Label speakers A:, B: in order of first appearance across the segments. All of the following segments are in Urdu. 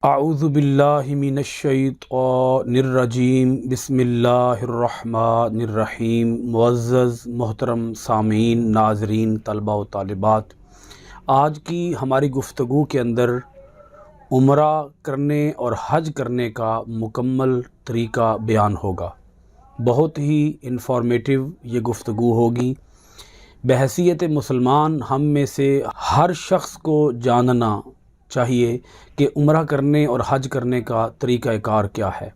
A: اعوذ باللہ من الشیطان الرجیم بسم اللہ الرحمن الرحیم۔ معزز محترم سامعین، ناظرین، طلباء و طالبات، آج کی ہماری گفتگو کے اندر عمرہ کرنے اور حج کرنے کا مکمل طریقہ بیان ہوگا۔ بہت ہی انفارمیٹیو یہ گفتگو ہوگی۔ بحیثیت مسلمان ہم میں سے ہر شخص کو جاننا چاہیے کہ عمرہ کرنے اور حج کرنے کا طریقہ کار کیا ہے۔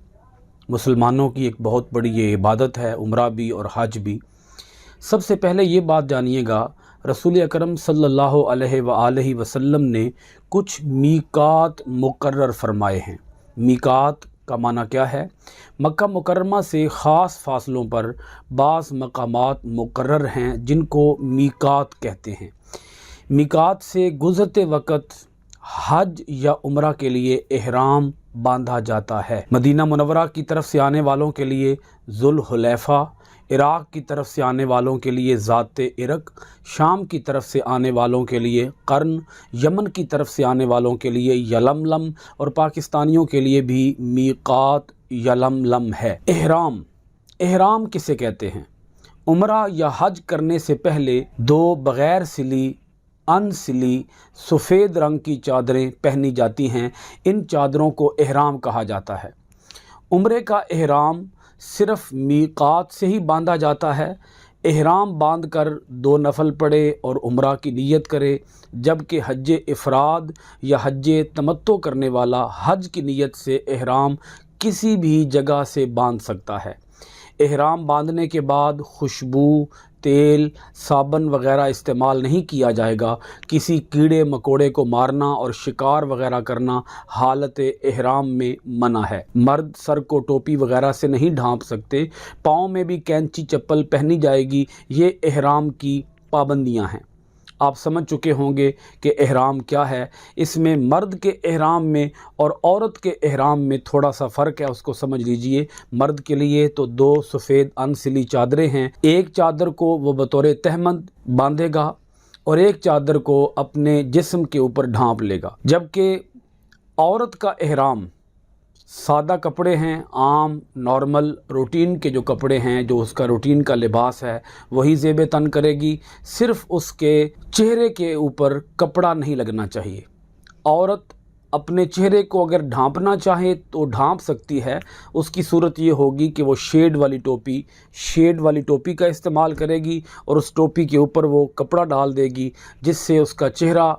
A: مسلمانوں کی ایک بہت بڑی یہ عبادت ہے، عمرہ بھی اور حج بھی۔ سب سے پہلے یہ بات جانیے گا، رسول اکرم صلی اللہ علیہ وآلہ وسلم نے کچھ میقات مقرر فرمائے ہیں۔ میقات کا معنی کیا ہے؟ مکہ مکرمہ سے خاص فاصلوں پر بعض مقامات مقرر ہیں جن کو میقات کہتے ہیں۔ میقات سے گزرتے وقت حج یا عمرہ کے لیے احرام باندھا جاتا ہے۔ مدینہ منورہ کی طرف سے آنے والوں کے لیے ذوالحلیفہ، عراق کی طرف سے آنے والوں کے لیے ذات ارق، شام کی طرف سے آنے والوں کے لیے قرن، یمن کی طرف سے آنے والوں کے لیے یلملم اور پاکستانیوں کے لیے بھی میقات یلملم ہے۔ احرام کسے کہتے ہیں؟ عمرہ یا حج کرنے سے پہلے دو بغیر سلی ان سلی سفید رنگ کی چادریں پہنی جاتی ہیں۔ ان چادروں کو احرام کہا جاتا ہے۔ عمرے کا احرام صرف میقات سے ہی باندھا جاتا ہے۔ احرام باندھ کر 2 نفل پڑھے اور عمرہ کی نیت کرے، جبکہ حج افراد یا حج تمتع کرنے والا حج کی نیت سے احرام کسی بھی جگہ سے باندھ سکتا ہے۔ احرام باندھنے کے بعد خوشبو، تیل، صابن وغیرہ استعمال نہیں کیا جائے گا۔ کسی کیڑے مکوڑے کو مارنا اور شکار وغیرہ کرنا حالت احرام میں منع ہے۔ مرد سر کو ٹوپی وغیرہ سے نہیں ڈھانپ سکتے۔ پاؤں میں بھی کینچی چپل پہنی جائے گی۔ یہ احرام کی پابندیاں ہیں۔ آپ سمجھ چکے ہوں گے کہ احرام کیا ہے۔ اس میں مرد کے احرام میں اور عورت کے احرام میں تھوڑا سا فرق ہے، اس کو سمجھ لیجئے۔ مرد کے لیے تو 2 سفید انسلی چادریں ہیں۔ ایک چادر کو وہ بطور تہمد باندھے گا اور ایک چادر کو اپنے جسم کے اوپر ڈھانپ لے گا، جبکہ عورت کا احرام سادہ کپڑے ہیں، عام نارمل روٹین کے جو کپڑے ہیں، جو اس کا روٹین کا لباس ہے، وہی زیب تن کرے گی۔ صرف اس کے چہرے کے اوپر کپڑا نہیں لگنا چاہیے۔ عورت اپنے چہرے کو اگر ڈھانپنا چاہے تو ڈھانپ سکتی ہے۔ اس کی صورت یہ ہوگی کہ وہ شیڈ والی ٹوپی کا استعمال کرے گی اور اس ٹوپی کے اوپر وہ کپڑا ڈال دے گی، جس سے اس کا چہرہ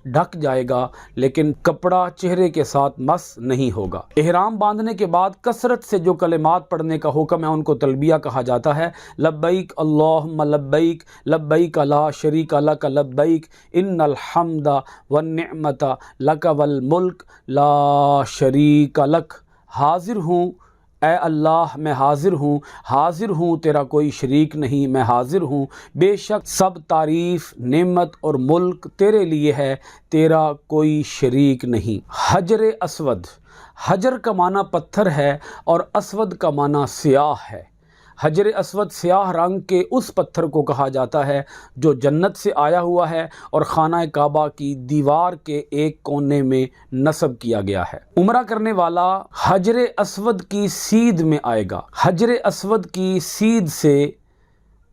A: ڈھک جائے گا، لیکن کپڑا چہرے کے ساتھ مس نہیں ہوگا۔ احرام باندھنے کے بعد کثرت سے جو کلمات پڑھنے کا حکم ہے ان کو تلبیہ کہا جاتا ہے۔ لبیک اللہم لبیک، لبیک لا شریک لک لبیک، ان الحمد والنعمت لک والملک لا شریک لک۔ حاضر ہوں اے اللہ، میں حاضر ہوں تیرا کوئی شریک نہیں، میں حاضر ہوں، بے شک سب تعریف، نعمت اور ملک تیرے لیے ہے، تیرا کوئی شریک نہیں۔ حجر اسود، حجر کا معنی پتھر ہے اور اسود کا معنی سیاہ ہے۔ حجر اسود سیاہ رنگ کے اس پتھر کو کہا جاتا ہے جو جنت سے آیا ہوا ہے اور خانہ کعبہ کی دیوار کے ایک کونے میں نصب کیا گیا ہے۔ عمرہ کرنے والا حجر اسود کی سیدھ میں آئے گا۔ حجر اسود کی سیدھ سے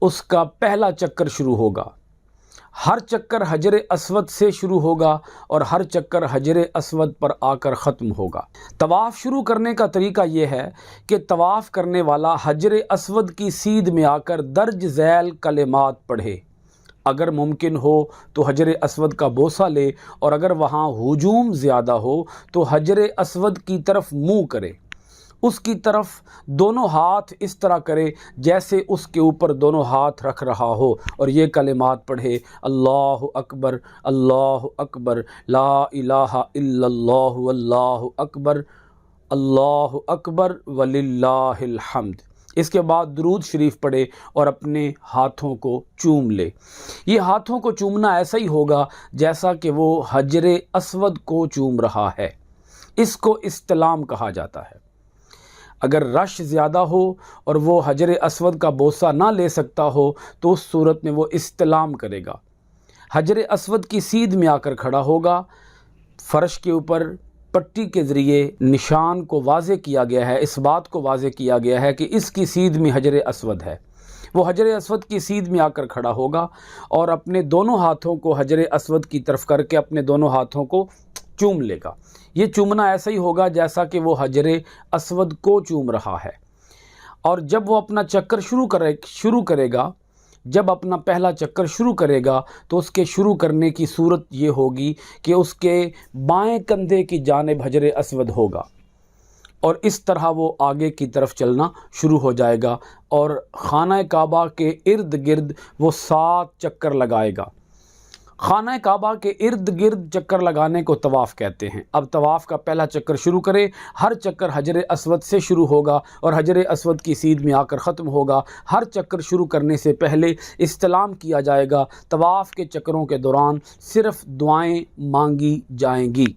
A: اس کا پہلا چکر شروع ہوگا۔ ہر چکر حجر اسود سے شروع ہوگا اور ہر چکر حجر اسود پر آ کر ختم ہوگا۔ طواف شروع کرنے کا طریقہ یہ ہے کہ طواف کرنے والا حجر اسود کی سیدھ میں آ کر درج ذیل کلمات پڑھے۔ اگر ممکن ہو تو حجر اسود کا بوسہ لے اور اگر وہاں ہجوم زیادہ ہو تو حجر اسود کی طرف منہ کرے، اس کی طرف دونوں ہاتھ اس طرح کرے جیسے اس کے اوپر دونوں ہاتھ رکھ رہا ہو اور یہ کلمات پڑھے: اللہ اکبر، اللہ اکبر، لا الہ الا اللہ، واللہ اکبر، اللہ اکبر وللہ الحمد۔ اس کے بعد درود شریف پڑھے اور اپنے ہاتھوں کو چوم لے۔ یہ ہاتھوں کو چومنا ایسا ہی ہوگا جیسا کہ وہ حجر اسود کو چوم رہا ہے۔ اس کو استلام کہا جاتا ہے۔ اگر رش زیادہ ہو اور وہ حجر اسود کا بوسہ نہ لے سکتا ہو تو اس صورت میں وہ استلام کرے گا۔ حجر اسود کی سیدھ میں آ کر کھڑا ہوگا، فرش کے اوپر پٹی کے ذریعے نشان کو واضح کیا گیا ہے، اس بات کو واضح کیا گیا ہے کہ اس کی سیدھ میں حجر اسود ہے۔ وہ حجر اسود کی سیدھ میں آ کر کھڑا ہوگا اور اپنے دونوں ہاتھوں کو حجر اسود کی طرف کر کے اپنے دونوں ہاتھوں کو چوم لے گا۔ یہ چومنا ایسا ہی ہوگا جیسا کہ وہ حجر اسود کو چوم رہا ہے، اور جب وہ اپنا چکر شروع کرے گا، جب اپنا پہلا چکر شروع کرے گا تو اس کے شروع کرنے کی صورت یہ ہوگی کہ اس کے بائیں کندھے کی جانب حجر اسود ہوگا، اور اس طرح وہ آگے کی طرف چلنا شروع ہو جائے گا اور خانہ کعبہ کے ارد گرد وہ 7 چکر لگائے گا۔ خانہ کعبہ کے ارد گرد چکر لگانے کو طواف کہتے ہیں۔ اب طواف کا پہلا چکر شروع کرے، ہر چکر حجر اسود سے شروع ہوگا اور حجر اسود کی سیدھ میں آ کر ختم ہوگا۔ ہر چکر شروع کرنے سے پہلے استلام کیا جائے گا۔ طواف کے چکروں کے دوران صرف دعائیں مانگی جائیں گی۔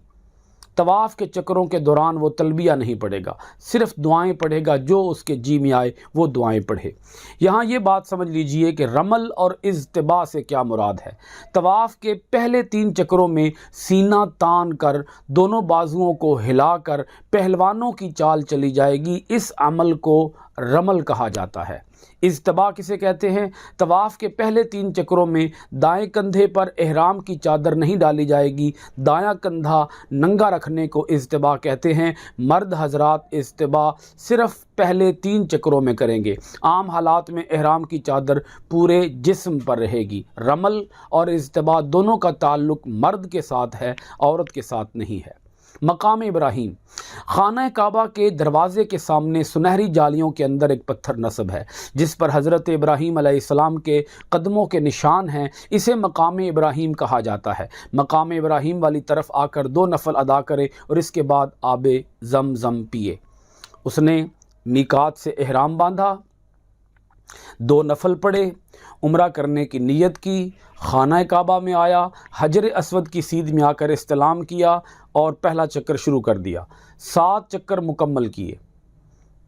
A: طواف کے چکروں کے دوران وہ تلبیہ نہیں پڑھے گا، صرف دعائیں پڑھے گا، جو اس کے جی میں آئے وہ دعائیں پڑھے۔ یہاں یہ بات سمجھ لیجئے کہ رمل اور اجتباء سے کیا مراد ہے۔ طواف کے پہلے 3 چکروں میں سینہ تان کر دونوں بازوؤں کو ہلا کر پہلوانوں کی چال چلی جائے گی، اس عمل کو رمل کہا جاتا ہے۔ اجتباء کسے کہتے ہیں؟ طواف کے پہلے 3 چکروں میں دائیں کندھے پر احرام کی چادر نہیں ڈالی جائے گی، دایاں کندھا ننگا رکھنے کو اجتباء کہتے ہیں۔ مرد حضرات اجتباء صرف پہلے 3 چکروں میں کریں گے، عام حالات میں احرام کی چادر پورے جسم پر رہے گی۔ رمل اور اجتباء دونوں کا تعلق مرد کے ساتھ ہے، عورت کے ساتھ نہیں ہے۔ مقام ابراہیم، خانہ کعبہ کے دروازے کے سامنے سنہری جالیوں کے اندر ایک پتھر نصب ہے جس پر حضرت ابراہیم علیہ السلام کے قدموں کے نشان ہیں، اسے مقام ابراہیم کہا جاتا ہے۔ مقام ابراہیم والی طرف آ کر 2 نفل ادا کرے اور اس کے بعد آب زمزم پیے۔ اس نے میقات سے احرام باندھا، 2 نفل پڑھے، عمرہ کرنے کی نیت کی، خانہ کعبہ میں آیا، حجر اسود کی سیدھ میں آ کر استلام کیا اور پہلا چکر شروع کر دیا۔ 7 چکر مکمل کیے۔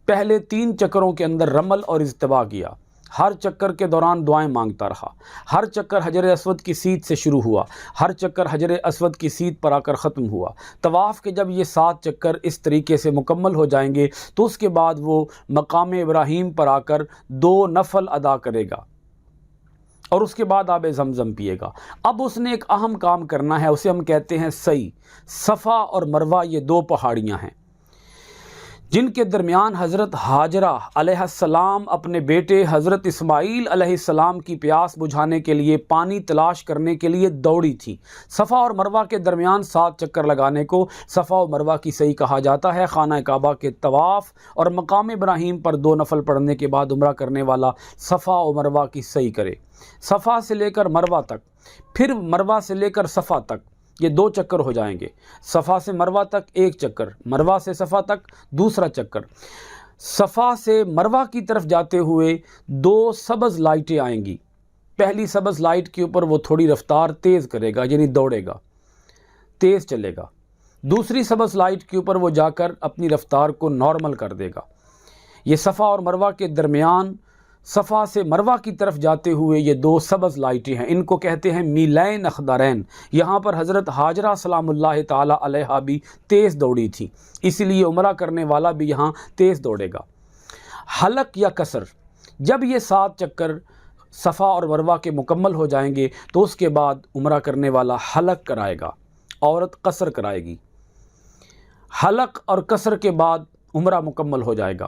A: پہلے 3 چکروں کے اندر رمل اور اجتباء کیا، ہر چکر کے دوران دعائیں مانگتا رہا، ہر چکر حجر اسود کی سیدھ سے شروع ہوا، ہر چکر حجر اسود کی سیدھ پر آ کر ختم ہوا۔ طواف کے جب یہ 7 چکر اس طریقے سے مکمل ہو جائیں گے تو اس کے بعد وہ مقام ابراہیم پر آ کر 2 نفل ادا کرے گا اور اس کے بعد آب زمزم پیے گا۔ اب اس نے ایک اہم کام کرنا ہے، اسے ہم کہتے ہیں سعی۔ صفا اور مروہ یہ 2 پہاڑیاں ہیں جن کے درمیان حضرت ہاجرہ علیہ السلام اپنے بیٹے حضرت اسماعیل علیہ السلام کی پیاس بجھانے کے لیے پانی تلاش کرنے کے لیے دوڑی تھی۔ صفا اور مروہ کے درمیان 7 چکر لگانے کو صفا و مروہ کی سعی کہا جاتا ہے۔ خانہ کعبہ کے طواف اور مقام ابراہیم پر 2 نفل پڑھنے کے بعد عمرہ کرنے والا صفا و مروہ کی سعی کرے، صفا سے لے کر مروہ تک، پھر مروہ سے لے کر صفا تک، یہ 2 چکر ہو جائیں گے۔ صفا سے مروہ تک 1 چکر، مروہ سے صفا تک دوسرا چکر۔ صفا سے مروہ کی طرف جاتے ہوئے 2 سبز لائٹیں آئیں گی۔ پہلی سبز لائٹ کے اوپر وہ تھوڑی رفتار تیز کرے گا، یعنی دوڑے گا، تیز چلے گا۔ دوسری سبز لائٹ کے اوپر وہ جا کر اپنی رفتار کو نارمل کر دے گا۔ یہ صفا اور مروہ کے درمیان صفا سے مروہ کی طرف جاتے ہوئے یہ 2 سبز لائٹیں ہیں، ان کو کہتے ہیں میلین اخضرین۔ یہاں پر حضرت ہاجرہ سلام اللہ تعالی علیہا بھی تیز دوڑی تھی، اس لیے عمرہ کرنے والا بھی یہاں تیز دوڑے گا۔ حلق یا قصر، جب یہ 7 چکر صفا اور مروہ کے مکمل ہو جائیں گے تو اس کے بعد عمرہ کرنے والا حلق کرائے گا، عورت قصر کرائے گی۔ حلق اور قصر کے بعد عمرہ مکمل ہو جائے گا۔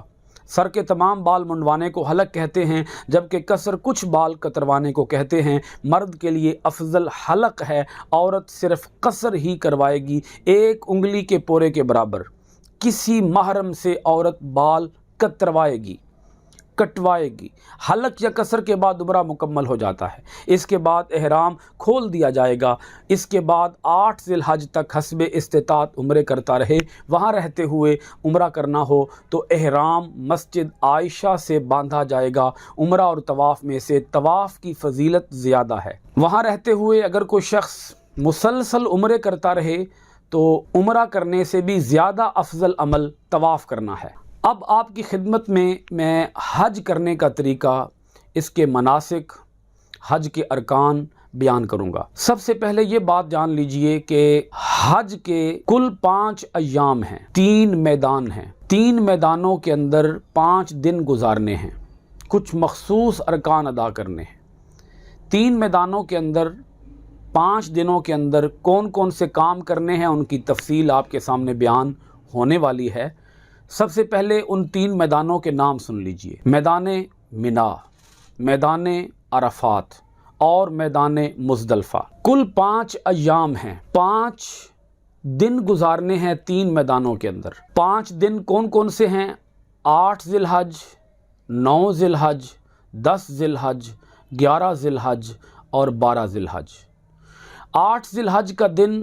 A: سر کے تمام بال منڈوانے کو حلق کہتے ہیں، جبکہ قصر کچھ بال کتروانے کو کہتے ہیں۔ مرد کے لیے افضل حلق ہے، عورت صرف قصر ہی کروائے گی، 1 انگلی کے پورے کے برابر۔ کسی محرم سے عورت بال کتروائے گی، کٹوائے گی۔ حلق یا قصر کے بعد عمرہ مکمل ہو جاتا ہے۔ اس کے بعد احرام کھول دیا جائے گا۔ اس کے بعد 8 ذی الحج تک حسب استطاعت عمرے کرتا رہے۔ وہاں رہتے ہوئے عمرہ کرنا ہو تو احرام مسجد عائشہ سے باندھا جائے گا۔ عمرہ اور طواف میں سے طواف کی فضیلت زیادہ ہے۔ وہاں رہتے ہوئے اگر کوئی شخص مسلسل عمرے کرتا رہے تو عمرہ کرنے سے بھی زیادہ افضل عمل طواف کرنا ہے۔ اب آپ کی خدمت میں حج کرنے کا طریقہ، اس کے مناسک، حج کے ارکان بیان کروں گا۔ سب سے پہلے یہ بات جان لیجئے کہ حج کے کل 5 ایام ہیں، 3 میدان ہیں، 3 میدانوں کے اندر 5 دن گزارنے ہیں، کچھ مخصوص ارکان ادا کرنے ہیں۔ 3 میدانوں کے اندر 5 دنوں کے اندر کون کون سے کام کرنے ہیں، ان کی تفصیل آپ کے سامنے بیان ہونے والی ہے۔ سب سے پہلے ان 3 میدانوں کے نام سن لیجئے: میدان منا، میدان عرفات اور میدان مزدلفہ۔ کل 5 ایام ہیں، 5 دن گزارنے ہیں 3 میدانوں کے اندر۔ 5 دن کون کون سے ہیں؟ 8 ذی الحج، 9 ذی الحج، 10 ذی الحج، 11 ذی الحج اور 12 ذی الحج۔ 8 ذی الحج کا دن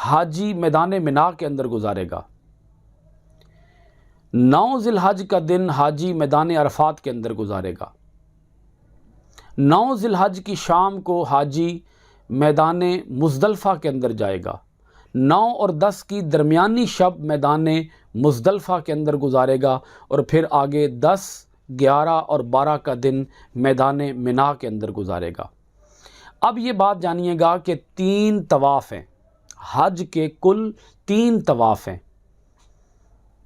A: حاجی میدان منا کے اندر گزارے گا۔ 9 ذی الحج کا دن حاجی میدان عرفات کے اندر گزارے گا۔ 9 ذی الحج کی شام کو حاجی میدان مزدلفہ کے اندر جائے گا۔ 9 اور 10 کی درمیانی شب میدان مزدلفہ کے اندر گزارے گا، اور پھر آگے 10، 11 اور 12 کا دن میدان منا کے اندر گزارے گا۔ اب یہ بات جانیے گا کہ 3 طواف ہیں، حج کے کل 3 طواف ہیں۔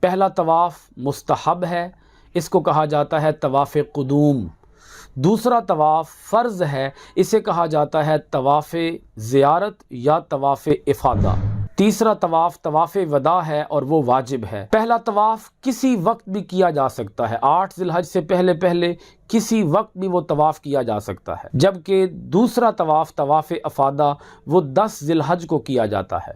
A: پہلا طواف مستحب ہے، اس کو کہا جاتا ہے طواف قدوم۔ دوسرا طواف فرض ہے، اسے کہا جاتا ہے طواف زیارت یا طواف افاضہ۔ تیسرا طواف طواف وداع ہے اور وہ واجب ہے۔ پہلا طواف کسی وقت بھی کیا جا سکتا ہے، 8 ذی الحج سے پہلے پہلے کسی وقت بھی وہ طواف کیا جا سکتا ہے، جبکہ دوسرا طواف طواف افاضہ وہ 10 ذی الحج کو کیا جاتا ہے۔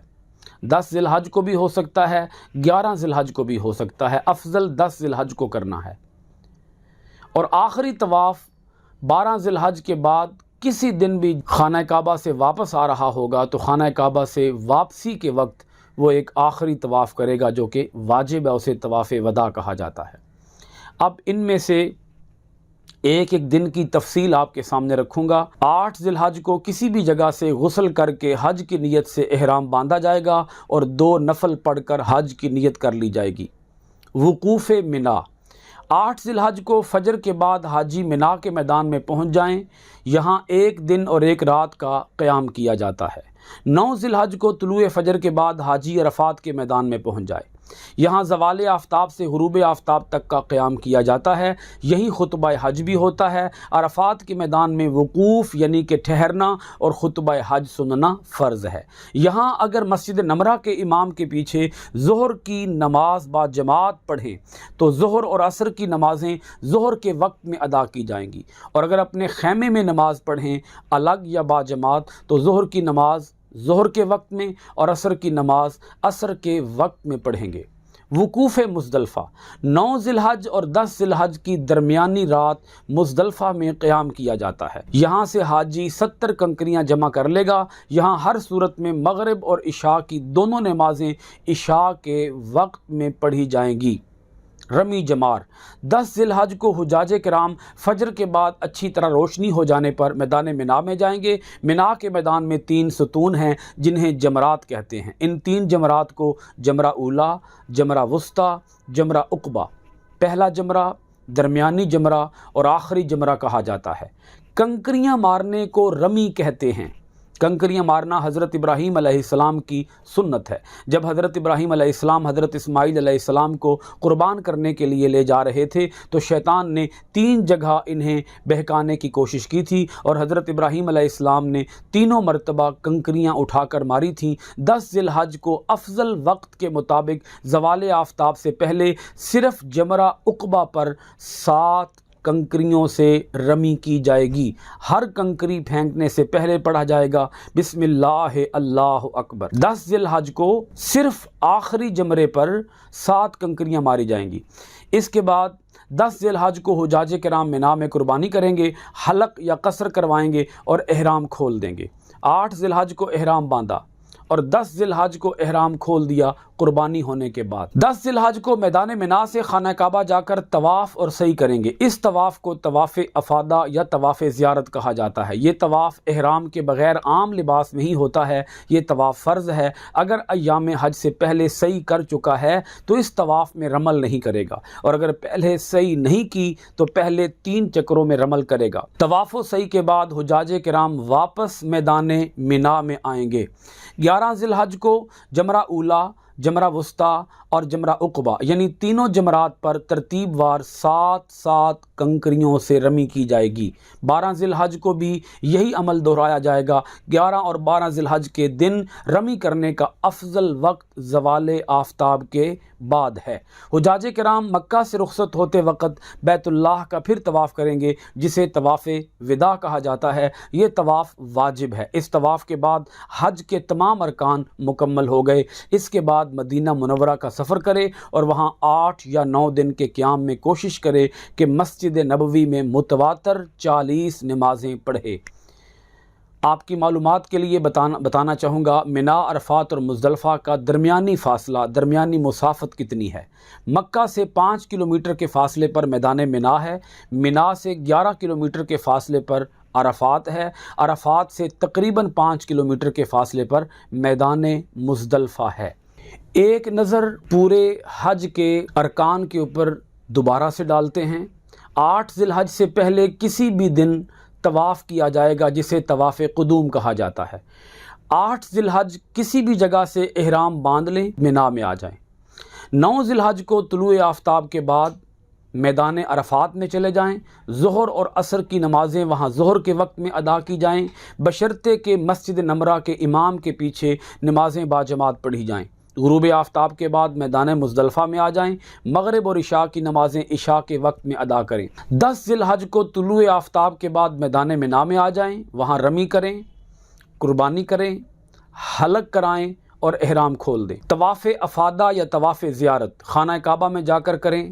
A: 10 ذی الحج کو بھی ہو سکتا ہے، 11 ذی الحج کو بھی ہو سکتا ہے، افضل 10 ذی الحج کو کرنا ہے۔ اور آخری طواف 12 ذی الحج کے بعد کسی دن بھی خانہ کعبہ سے واپس آ رہا ہوگا تو خانہ کعبہ سے واپسی کے وقت وہ ایک آخری طواف کرے گا جو کہ واجب ہے، اسے طواف وداع کہا جاتا ہے۔ اب ان میں سے ایک ایک دن کی تفصیل آپ کے سامنے رکھوں گا۔ 8 ذی الحج کو کسی بھی جگہ سے غسل کر کے حج کی نیت سے احرام باندھا جائے گا اور 2 نفل پڑھ کر حج کی نیت کر لی جائے گی۔ وقوف منا، 8 ذی الحج کو فجر کے بعد حاجی منا کے میدان میں پہنچ جائیں، یہاں 1 دن اور 1 رات کا قیام کیا جاتا ہے۔ 9 ذی الحج کو طلوع فجر کے بعد حاجی عرفات کے میدان میں پہنچ جائے، یہاں زوال آفتاب سے غروب آفتاب تک کا قیام کیا جاتا ہے، یہی خطبہ حج بھی ہوتا ہے۔ عرفات کے میدان میں وقوف یعنی کہ ٹھہرنا اور خطبہ حج سننا فرض ہے۔ یہاں اگر مسجد نمرہ کے امام کے پیچھے ظہر کی نماز با جماعت پڑھیں تو ظہر اور عصر کی نمازیں ظہر کے وقت میں ادا کی جائیں گی، اور اگر اپنے خیمے میں نماز پڑھیں الگ یا با جماعت تو ظہر کی نماز ظہر کے وقت میں اور عصر کی نماز عصر کے وقت میں پڑھیں گے۔ وقوف مزدلفہ، 9 ذی الحج اور 10 ذی الحج کی درمیانی رات مزدلفہ میں قیام کیا جاتا ہے۔ یہاں سے حاجی 70 کنکریاں جمع کر لے گا۔ یہاں ہر صورت میں مغرب اور عشاء کی دونوں نمازیں عشاء کے وقت میں پڑھی جائیں گی۔ رمی جمار، 10 ذی الحج کو حجاج کرام فجر کے بعد اچھی طرح روشنی ہو جانے پر میدان منا میں جائیں گے۔ منا کے میدان میں 3 ستون ہیں جنہیں جمرات کہتے ہیں۔ ان 3 جمرات کو جمرہ اولا، جمرہ وسطیٰ، جمرہ عقبہ، پہلا جمرہ، درمیانی جمرہ اور آخری جمرہ کہا جاتا ہے۔ کنکریاں مارنے کو رمی کہتے ہیں۔ کنکریاں مارنا حضرت ابراہیم علیہ السلام کی سنت ہے۔ جب حضرت ابراہیم علیہ السلام حضرت اسماعیل علیہ السلام کو قربان کرنے کے لیے لے جا رہے تھے تو شیطان نے 3 جگہ انہیں بہکانے کی کوشش کی تھی، اور حضرت ابراہیم علیہ السلام نے 3 مرتبہ کنکریاں اٹھا کر ماری تھیں۔ 10 ذی الحج کو افضل وقت کے مطابق زوال آفتاب سے پہلے صرف جمرہ عقبہ پر 7 کنکریوں سے رمی کی جائے گی۔ ہر کنکری پھینکنے سے پہلے پڑھا جائے گا بسم اللہ اللہ اکبر۔ 10 ذی الحج کو صرف آخری جمرے پر 7 کنکریاں ماری جائیں گی۔ اس کے بعد 10 ذی الحج کو حجاج کرام منا میں قربانی کریں گے، حلق یا قصر کروائیں گے اور احرام کھول دیں گے۔ 8 ذی الحج کو احرام باندھا اور 10 ذی الحج کو احرام کھول دیا قربانی ہونے کے بعد۔ 10 ذی الحج کو میدان منا سے خانہ کعبہ جا کر طواف اور سعی کریں گے۔ اس طواف کو طواف افادہ یا طواف زیارت کہا جاتا ہے۔ یہ طواف احرام کے بغیر عام لباس میں ہی ہوتا ہے۔ یہ طواف فرض ہے۔ اگر ایام حج سے پہلے سعی کر چکا ہے تو اس طواف میں رمل نہیں کرے گا، اور اگر پہلے سعی نہیں کی تو پہلے 3 چکروں میں رمل کرے گا۔ طواف و سعی کے بعد حجاج کرام واپس میدان منا میں آئیں گے۔ 11 ذی الحج کو جمرہ اولا، جمرہ وسطیٰ اور جمرہ عقبہ یعنی تینوں جمرات پر ترتیب وار 7 کنکریوں سے رمی کی جائے گی۔ 12 ذی الحج کو بھی یہی عمل دہرایا جائے گا۔ 11 اور 12 ذی الحج کے دن رمی کرنے کا افضل وقت زوال آفتاب کے بعد ہے۔ حجاج کرام مکہ سے رخصت ہوتے وقت بیت اللہ کا پھر طواف کریں گے، جسے طواف وداع کہا جاتا ہے۔ یہ طواف واجب ہے۔ اس طواف کے بعد حج کے تمام ارکان مکمل ہو گئے۔ اس کے بعد مدینہ منورہ کا سفر کرے اور وہاں 8 یا 9 دن کے قیام میں کوشش کرے کہ مسجد نبوی میں متواتر 40 نمازیں پڑھے۔ آپ کی معلومات کے لیے بتانا چاہوں گا، منا، عرفات اور مزدلفہ کا درمیانی فاصلہ، درمیانی مسافت کتنی ہے؟ مکہ سے 5 کلومیٹر کے فاصلے پر میدان منا ہے۔ منا سے 11 کلومیٹر کے فاصلے پر عرفات ہے۔ عرفات سے تقریباً 5 کلومیٹر کے فاصلے پر میدان مزدلفہ ہے۔ ایک نظر پورے حج کے ارکان کے اوپر دوبارہ سے ڈالتے ہیں۔ 8 ذی الحج سے پہلے کسی بھی دن طواف کیا جائے گا، جسے طواف قدوم کہا جاتا ہے۔ 8 ذی الحج کسی بھی جگہ سے احرام باندھ لیں، منا میں آ جائیں۔ 9 ذی الحج کو طلوع آفتاب کے بعد میدان عرفات میں چلے جائیں۔ ظہر اور عصر کی نمازیں وہاں ظہر کے وقت میں ادا کی جائیں، بشرطے کہ مسجد نمرہ کے امام کے پیچھے نمازیں باجماعت پڑھی جائیں۔ غروب آفتاب کے بعد میدان مزدلفہ میں آ جائیں۔ مغرب اور عشاء کی نمازیں عشاء کے وقت میں ادا کریں۔ 10 ذی الحج کو طلوع آفتاب کے بعد میدان منا میں آ جائیں، وہاں رمی کریں، قربانی کریں، حلق کرائیں اور احرام کھول دیں۔ طواف افادہ یا طواف زیارت خانہ کعبہ میں جا کر کریں،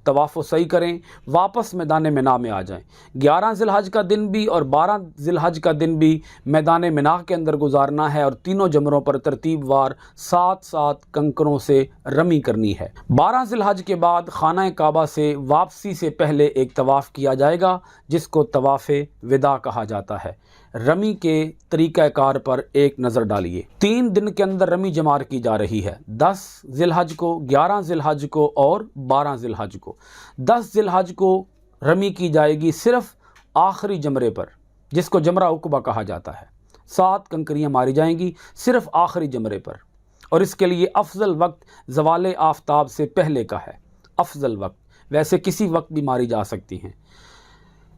A: طواف و سعی کریں، واپس میدان منا میں آ جائیں۔ 11 ذی الحج کا دن بھی اور 12 ذی الحج کا دن بھی میدان منا کے اندر گزارنا ہے، اور تینوں جمروں پر ترتیب وار 7 کنکروں سے رمی کرنی ہے۔ 12 ذی الحج کے بعد خانہ کعبہ سے واپسی سے پہلے ایک طواف کیا جائے گا، جس کو طواف وداع کہا جاتا ہے۔ رمی کے طریقہ کار پر ایک نظر ڈالیے۔ 3 دن کے اندر رمی جمار کی جا رہی ہے، 10 ذی الحج کو، 11 ذی الحج کو اور 12 ذی الحج کو۔ 10 ذی الحج کو رمی کی جائے گی صرف آخری جمرے پر، جس کو جمرہ عقبہ کہا جاتا ہے۔ 7 کنکریاں ماری جائیں گی صرف آخری جمرے پر، اور اس کے لیے افضل وقت زوال آفتاب سے پہلے کا ہے۔ افضل وقت، ویسے کسی وقت بھی ماری جا سکتی ہیں۔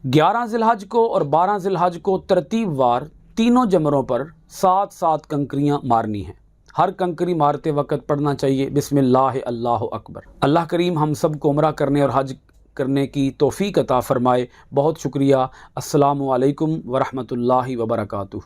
A: 11 ذی الحج کو اور 12 ذی الحج کو ترتیب وار تینوں جمروں پر 7 کنکریاں مارنی ہیں۔ ہر کنکری مارتے وقت پڑھنا چاہیے بسم اللہ اللہ اکبر۔ اللہ کریم ہم سب کو عمرہ کرنے اور حج کرنے کی توفیق عطا فرمائے۔ بہت شکریہ۔ السلام علیکم ورحمۃ اللہ وبرکاتہ۔